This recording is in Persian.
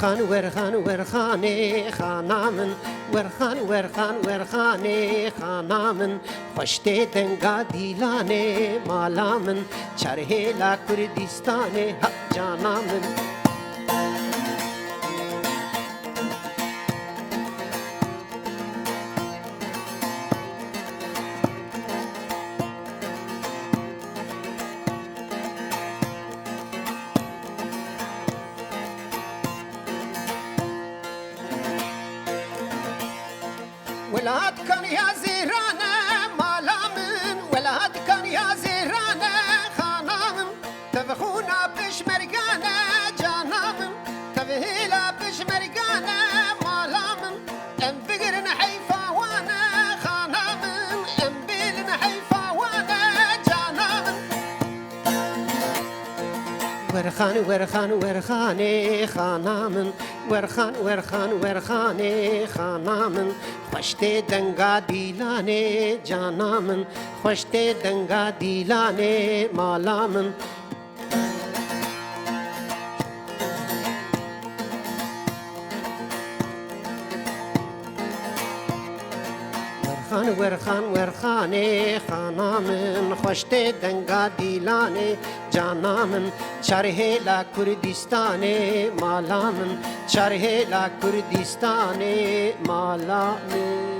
ورخان ورخان ورخانه خانامن ورخان ورخان ورخانه خانامن خوشته دنگا دیلانه مالامن چرهلا کردستانه حق جانامن ولاد كان يا زيرانة مالامن ولاد كان يا زيرانة خانامن تبخونا بشمرقانة جانامن تبهيلا بشمرقانة مالامن ام بقرن حيفا وانا خانامن ام بيلن حيفا وانا جانامن ورخان ورخان ورخانه خانامن ورخان ورخان ورخانه خانامن خوشته دنگا دیلانه جانامن خوشته دنگا دیلانه مالامن ورخان ورخان ورخانه خانامن خوشته دنگا دیلانه جانامن چرهلا کردستانه مالامن چرهلا کردستانه مالامن